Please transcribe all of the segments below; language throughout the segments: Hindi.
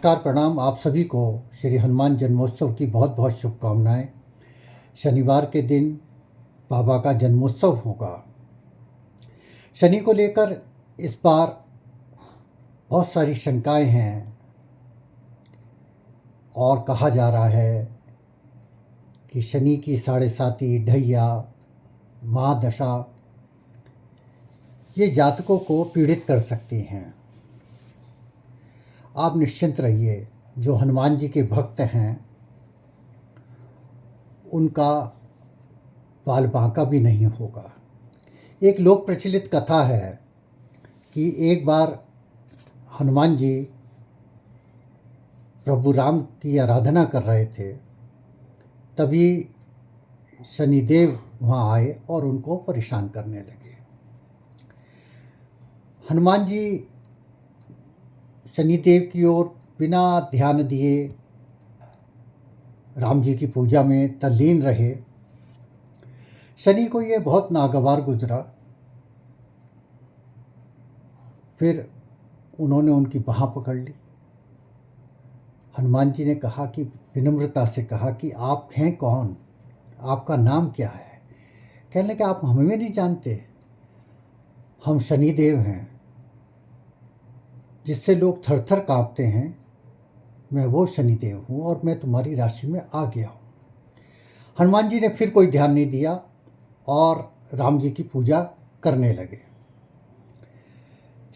नमस्कार प्रणाम आप सभी को श्री हनुमान जन्मोत्सव की बहुत बहुत शुभकामनाएं। शनिवार के दिन बाबा का जन्मोत्सव होगा। शनि को लेकर इस बार बहुत सारी शंकाएं हैं और कहा जा रहा है कि शनि की साढ़े साती, ढैया, महादशा ये जातकों को पीड़ित कर सकती हैं। आप निश्चिंत रहिए, जो हनुमान जी के भक्त हैं उनका बाल बांका भी नहीं होगा। एक लोक प्रचलित कथा है कि एक बार हनुमान जी प्रभु राम की आराधना कर रहे थे, तभी शनिदेव वहाँ आए और उनको परेशान करने लगे। हनुमान जी शनिदेव की ओर बिना ध्यान दिए राम जी की पूजा में तल्लीन रहे। शनि को ये बहुत नागवार गुजरा। फिर उन्होंने उनकी बाँह पकड़ ली। हनुमान जी ने कहा कि विनम्रता से कहा कि आप हैं कौन, आपका नाम क्या है। कहने लगे आप हमें नहीं जानते, हम शनिदेव हैं, जिससे लोग थर थर काँपते हैं। मैं वो शनिदेव हूँ और मैं तुम्हारी राशि में आ गया हूँ। हनुमान जी ने फिर कोई ध्यान नहीं दिया और राम जी की पूजा करने लगे।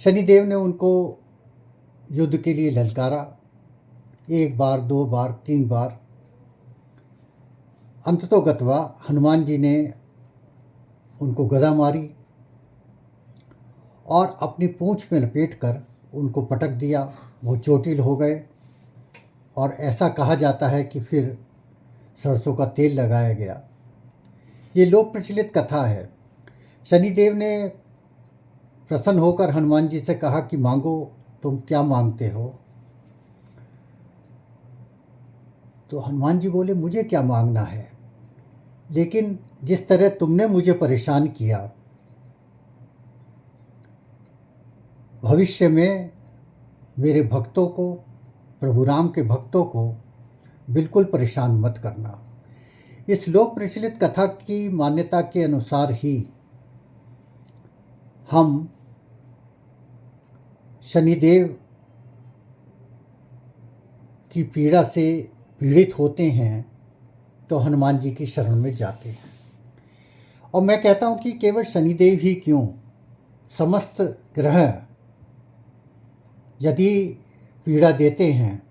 शनिदेव ने उनको युद्ध के लिए ललकारा, 1 बार 2 बार 3 बार। अंततोगत्वा हनुमान जी ने उनको गदा मारी और अपनी पूंछ में लपेटकर उनको पटक दिया। वो चोटिल हो गए और ऐसा कहा जाता है कि फिर सरसों का तेल लगाया गया। ये लोक प्रचलित कथा है। शनिदेव ने प्रसन्न होकर हनुमान जी से कहा कि मांगो, तुम क्या मांगते हो। तो हनुमान जी बोले मुझे क्या मांगना है, लेकिन जिस तरह तुमने मुझे परेशान किया, भविष्य में मेरे भक्तों को, प्रभु राम के भक्तों को बिल्कुल परेशान मत करना। इस लोक प्रचलित कथा की मान्यता के अनुसार ही हम शनिदेव की पीड़ा से पीड़ित होते हैं तो हनुमान जी की शरण में जाते हैं। और मैं कहता हूँ कि केवल शनिदेव ही क्यों, समस्त ग्रह यदि पीड़ा देते हैं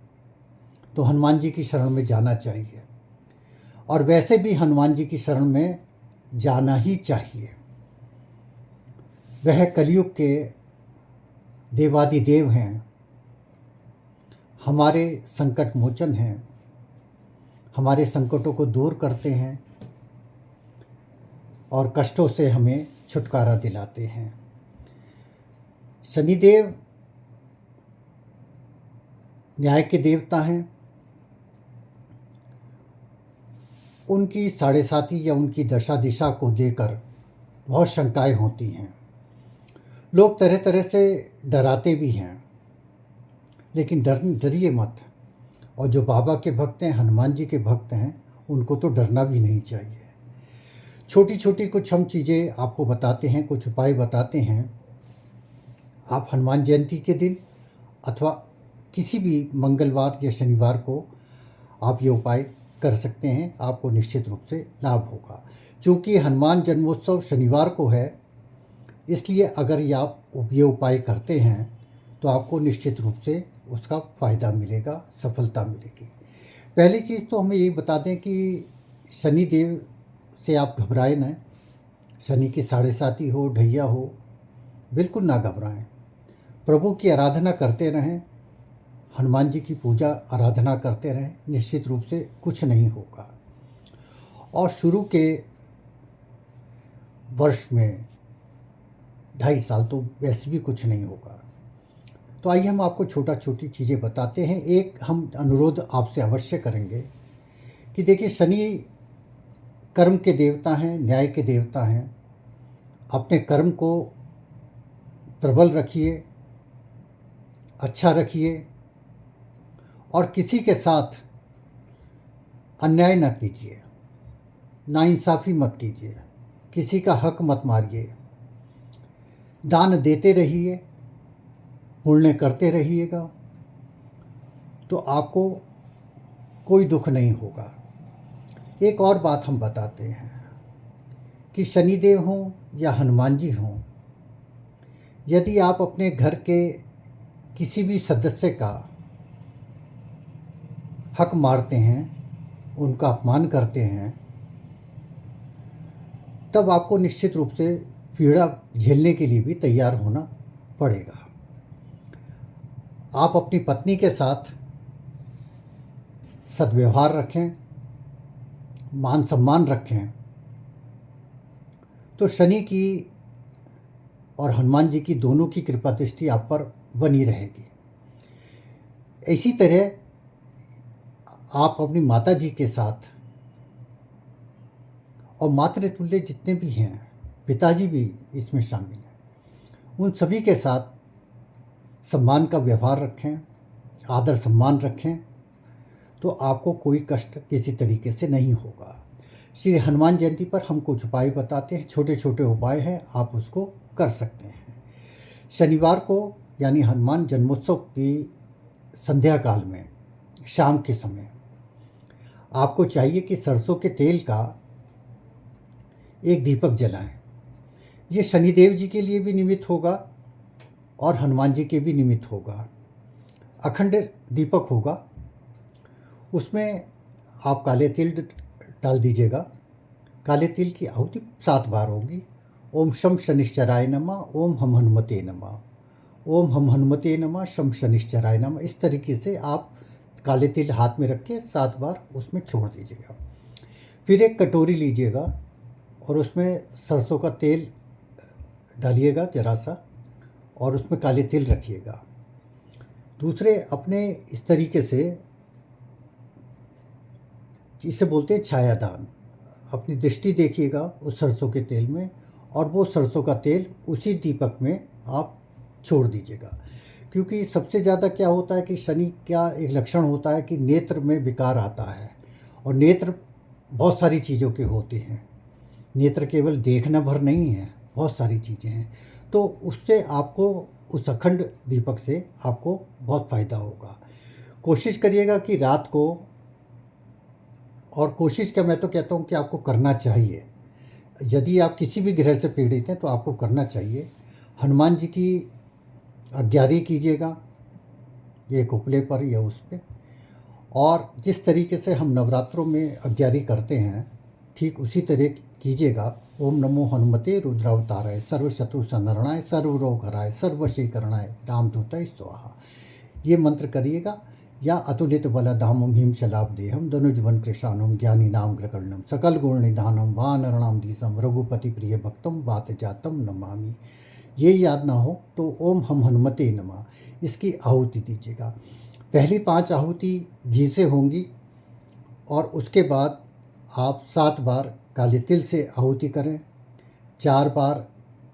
तो हनुमान जी की शरण में जाना चाहिए। और वैसे भी हनुमान जी की शरण में जाना ही चाहिए। वह कलयुग के देवादिदेव हैं, हमारे संकट मोचन हैं, हमारे संकटों को दूर करते हैं और कष्टों से हमें छुटकारा दिलाते हैं। शनिदेव न्याय के देवता हैं। उनकी साढ़े साती या उनकी दशा दिशा को लेकर बहुत शंकाएं होती हैं। लोग तरह तरह से डराते भी हैं, लेकिन डरिए मत। और जो बाबा के भक्त हैं, हनुमान जी के भक्त हैं, उनको तो डरना भी नहीं चाहिए। छोटी छोटी कुछ हम चीज़ें आपको बताते हैं, कुछ उपाय बताते हैं। आप हनुमान जयंती के दिन अथवा किसी भी मंगलवार या शनिवार को आप ये उपाय कर सकते हैं। आपको निश्चित रूप से लाभ होगा। चूँकि हनुमान जन्मोत्सव शनिवार को है, इसलिए अगर ये आप ये उपाय करते हैं तो आपको निश्चित रूप से उसका फ़ायदा मिलेगा, सफलता मिलेगी। पहली चीज़ तो हमें यही बता दें कि शनिदेव से आप घबराएं ना। शनि की साढ़े साती हो, ढैया हो, बिल्कुल ना घबराएं। प्रभु की आराधना करते रहें, हनुमान जी की पूजा आराधना करते रहें, निश्चित रूप से कुछ नहीं होगा। और शुरू के वर्ष में 2.5 साल तो वैसे भी कुछ नहीं होगा। तो आइए हम आपको छोटी चीज़ें बताते हैं। एक हम अनुरोध आपसे अवश्य करेंगे कि देखिए, शनि कर्म के देवता हैं, न्याय के देवता हैं। अपने कर्म को प्रबल रखिए, अच्छा रखिए और किसी के साथ अन्याय न कीजिए, नाइंसाफ़ी मत कीजिए, किसी का हक मत मारिए, दान देते रहिए, पुण्य करते रहिएगा, तो आपको कोई दुख नहीं होगा। एक और बात हम बताते हैं कि शनिदेव हों या हनुमान जी हों, यदि आप अपने घर के किसी भी सदस्य का हक मारते हैं, उनका अपमान करते हैं, तब आपको निश्चित रूप से पीड़ा झेलने के लिए भी तैयार होना पड़ेगा। आप अपनी पत्नी के साथ सद्व्यवहार रखें, मान सम्मान रखें, तो शनि की और हनुमान जी की दोनों की कृपा दृष्टि आप पर बनी रहेगी। इसी तरह आप अपनी माता जी के साथ और मातृतुल्य जितने भी हैं, पिताजी भी इसमें शामिल हैं, उन सभी के साथ सम्मान का व्यवहार रखें, आदर सम्मान रखें, तो आपको कोई कष्ट किसी तरीके से नहीं होगा। श्री हनुमान जयंती पर हम कुछ उपाय बताते हैं, छोटे छोटे उपाय हैं, आप उसको कर सकते हैं। शनिवार को यानी हनुमान जन्मोत्सव की संध्या काल में, शाम के समय, आपको चाहिए कि सरसों के तेल का एक दीपक जलाएं। ये शनिदेव जी के लिए भी निमित्त होगा और हनुमान जी के भी निमित्त होगा। अखंड दीपक होगा, उसमें आप काले तिल डाल दीजिएगा। काले तिल की आहुति 7 बार होगी। ओम शम शनिश्चराय नमः, ओम हम हनुमते नमः, ओम हम हनुमते नमः, शम शनिश्चराय नमः। इस तरीके से आप काले तिल हाथ में रख के 7 बार उसमें छोड़ दीजिएगा। फिर एक कटोरी लीजिएगा और उसमें सरसों का तेल डालिएगा ज़रा सा, और उसमें काले तिल रखिएगा। दूसरे अपने इस तरीके से, इसे बोलते हैं छायादान, अपनी दृष्टि देखिएगा उस सरसों के तेल में, और वो सरसों का तेल उसी दीपक में आप छोड़ दीजिएगा। क्योंकि सबसे ज़्यादा क्या होता है कि शनि का एक लक्षण होता है कि नेत्र में विकार आता है, और नेत्र बहुत सारी चीज़ों के होते हैं। नेत्र केवल देखना भर नहीं है, बहुत सारी चीज़ें हैं। तो उससे आपको, उस अखंड दीपक से आपको बहुत फ़ायदा होगा। कोशिश करिएगा कि रात को, और कोशिश क्या, मैं तो कहता हूँ कि आपको करना चाहिए, यदि आप किसी भी ग्रह से पीड़ित हैं तो आपको करना चाहिए, हनुमान जी की अग्यारी कीजिएगा, एक उपले पर या उस पर। और जिस तरीके से हम नवरात्रों में अग्यारी करते हैं, ठीक उसी तरह कीजिएगा। ओम नमो हनुमते रुद्रावताराय, सर्व शत्रु संहरणाय, सर्व रोग हराय, सर्व वशीकरणाय, रामदूताय स्वाहा। ये मंत्र करिएगा। या अतुलित बलधामं हिमशलाब्देहम धनुजवन कृशानम ज्ञानी नाम ग्रगण्यम सकल गुण निधानम वानरणाम धीसम रघुपति प्रिय भक्तम वात जातम नमामि। ये याद ना हो तो ओम हम हनुमते नमः, इसकी आहुति दीजिएगा। पहली 5 आहुति घी से होंगी, और उसके बाद आप 7 बार काले तिल से आहुति करें, 4 बार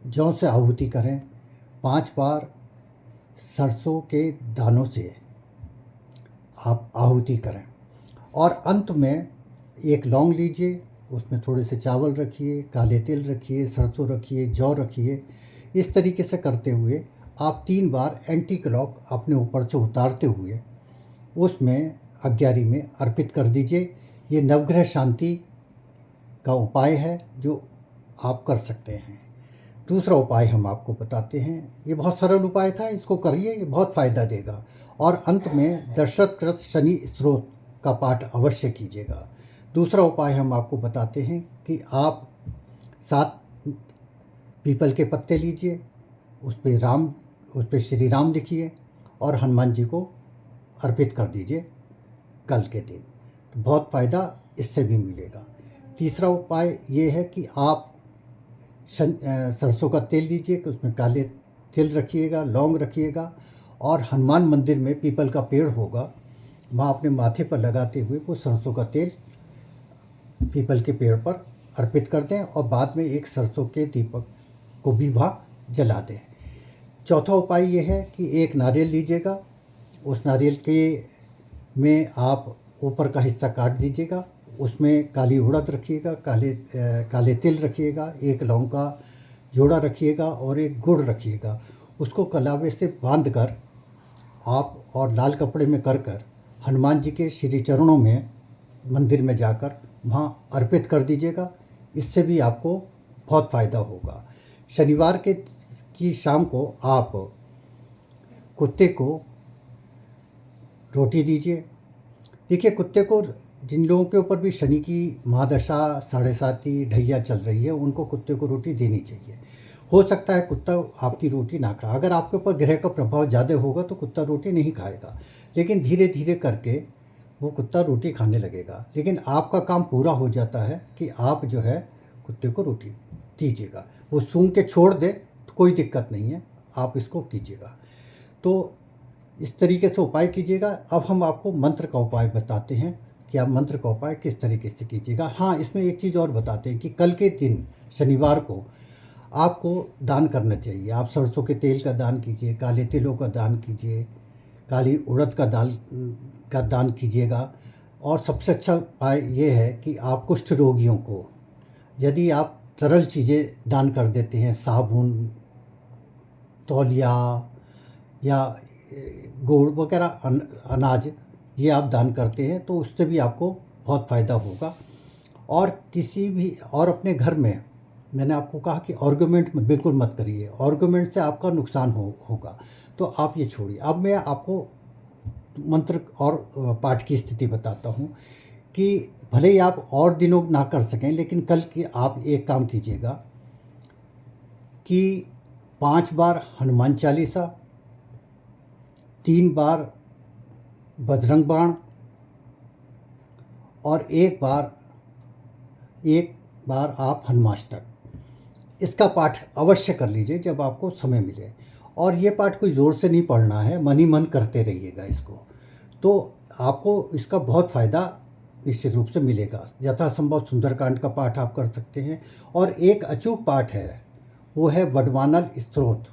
जौ से आहुति करें, 5 बार सरसों के दानों से आप आहुति करें, और अंत में एक लौंग लीजिए, उसमें थोड़े से चावल रखिए, काले तिल रखिए, सरसों रखिए, जौ रखिए। इस तरीके से करते हुए आप 3 बार एंटी क्लॉक अपने ऊपर से उतारते हुए उसमें अग्यारी में अर्पित कर दीजिए। ये नवग्रह शांति का उपाय है जो आप कर सकते हैं। दूसरा उपाय हम आपको बताते हैं, ये बहुत सरल उपाय था, इसको करिए, ये बहुत फ़ायदा देगा। और अंत में दशरथकृत शनि स्त्रोत का पाठ अवश्य कीजिएगा। दूसरा उपाय हम आपको बताते हैं कि आप 7 पीपल के पत्ते लीजिए, उस पर श्री राम लिखिए और हनुमान जी को अर्पित कर दीजिए कल के दिन, तो बहुत फ़ायदा इससे भी मिलेगा। तीसरा उपाय ये है कि आप सरसों का तेल लीजिए, कि उसमें काले तिल रखिएगा, लौंग रखिएगा, और हनुमान मंदिर में पीपल का पेड़ होगा, वहाँ अपने माथे पर लगाते हुए वो सरसों का तेल पीपल के पेड़ पर अर्पित कर दें, और बाद में एक सरसों के दीपक को भी वहाँ जला दें। चौथा उपाय ये है कि एक नारियल लीजिएगा, उस नारियल के में आप ऊपर का हिस्सा काट दीजिएगा, उसमें काली उड़द रखिएगा, काले तिल रखिएगा, एक लौंग का जोड़ा रखिएगा और एक गुड़ रखिएगा। उसको कलावे से बांध कर आप और लाल कपड़े में कर हनुमान जी के श्री चरणों में मंदिर में जाकर वहाँ अर्पित कर दीजिएगा। इससे भी आपको बहुत फ़ायदा होगा। शनिवार की शाम को आप कुत्ते को रोटी दीजिए। देखिए, कुत्ते को, जिन लोगों के ऊपर भी शनि की महादशा, साढ़े साती, ढैया चल रही है, उनको कुत्ते को रोटी देनी चाहिए। हो सकता है कुत्ता आपकी रोटी ना खाए। अगर आपके ऊपर ग्रह का प्रभाव ज़्यादा होगा तो कुत्ता रोटी नहीं खाएगा, लेकिन धीरे धीरे करके वो कुत्ता रोटी खाने लगेगा। लेकिन आपका काम पूरा हो जाता है कि आप जो है कुत्ते को रोटी दीजिएगा। वो सूंघ के छोड़ दे तो कोई दिक्कत नहीं है, आप इसको कीजिएगा। तो इस तरीके से उपाय कीजिएगा। अब हम आपको मंत्र का उपाय बताते हैं कि आप मंत्र का उपाय किस तरीके से कीजिएगा। हाँ, इसमें एक चीज़ और बताते हैं कि कल के दिन शनिवार को आपको दान करना चाहिए। आप सरसों के तेल का दान कीजिए, काले तिलों का दान कीजिए, काली उड़द का दान कीजिएगा। और सबसे अच्छा उपाय ये है कि आप कुष्ठ रोगियों को, यदि आप तरल चीज़ें दान कर देते हैं, साबुन, तौलिया या गुड़ वगैरह, अनाज, ये आप दान करते हैं तो उससे भी आपको बहुत फ़ायदा होगा। और किसी भी और अपने घर में, मैंने आपको कहा कि आर्गुमेंट में बिल्कुल मत करिए, आर्गुमेंट से आपका नुकसान होगा, तो आप ये छोड़िए। अब मैं आपको मंत्र और पाठ की स्थिति बताता हूँ कि भले ही आप और दिनों ना कर सकें, लेकिन कल की आप एक काम कीजिएगा कि 5 बार हनुमान चालीसा, 3 बार बजरंग बाण और एक बार आप हनुमाष्टक, इसका पाठ अवश्य कर लीजिए जब आपको समय मिले। और ये पाठ कोई ज़ोर से नहीं पढ़ना है, मन ही मन करते रहिएगा इसको, तो आपको इसका बहुत फ़ायदा निश्चित रूप से मिलेगा। यथासंभव सुंदरकांड का पाठ आप कर सकते हैं। और एक अचूक पाठ है, वो है वडवानल स्तोत्र।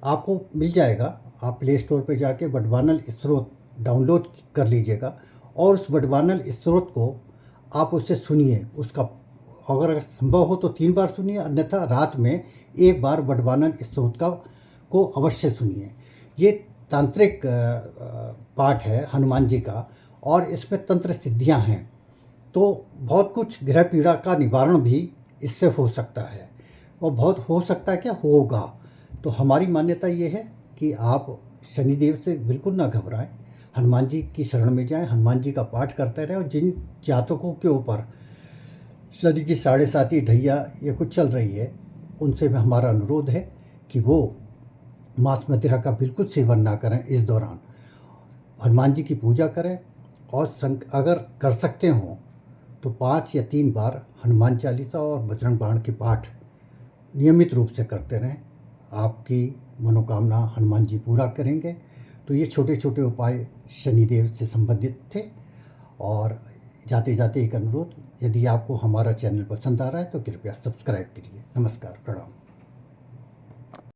आपको मिल जाएगा, आप प्ले स्टोर पे जाके वडवानल स्तोत्र डाउनलोड कर लीजिएगा और उस वडवानल स्तोत्र को आप उससे सुनिए। उसका अगर संभव हो तो 3 बार सुनिए, अन्यथा रात में 1 बार वडवानल स्तोत्र को अवश्य सुनिए। ये तांत्रिक पाठ है हनुमान जी का, और इसमें तंत्र सिद्धियां हैं, तो बहुत कुछ ग्रह पीड़ा का निवारण भी इससे हो सकता है, और बहुत हो सकता है क्या होगा। तो हमारी मान्यता ये है कि आप शनिदेव से बिल्कुल ना घबराएं, हनुमान जी की शरण में जाएं, हनुमान जी का पाठ करते रहें। और जिन जातकों के ऊपर शनि की साढ़े साती, ढैया ये कुछ चल रही है, उनसे भी हमारा अनुरोध है कि वो मांस मदिरा का बिल्कुल सेवन ना करें इस दौरान, हनुमान जी की पूजा करें। और अगर कर सकते हों तो 5 या 3 बार हनुमान चालीसा और बजरंग बाण के पाठ नियमित रूप से करते रहें। आपकी मनोकामना हनुमान जी पूरा करेंगे। तो ये छोटे छोटे उपाय शनिदेव से संबंधित थे। और जाते जाते एक अनुरोध, यदि आपको हमारा चैनल पसंद आ रहा है तो कृपया सब्सक्राइब कीजिए। नमस्कार, प्रणाम।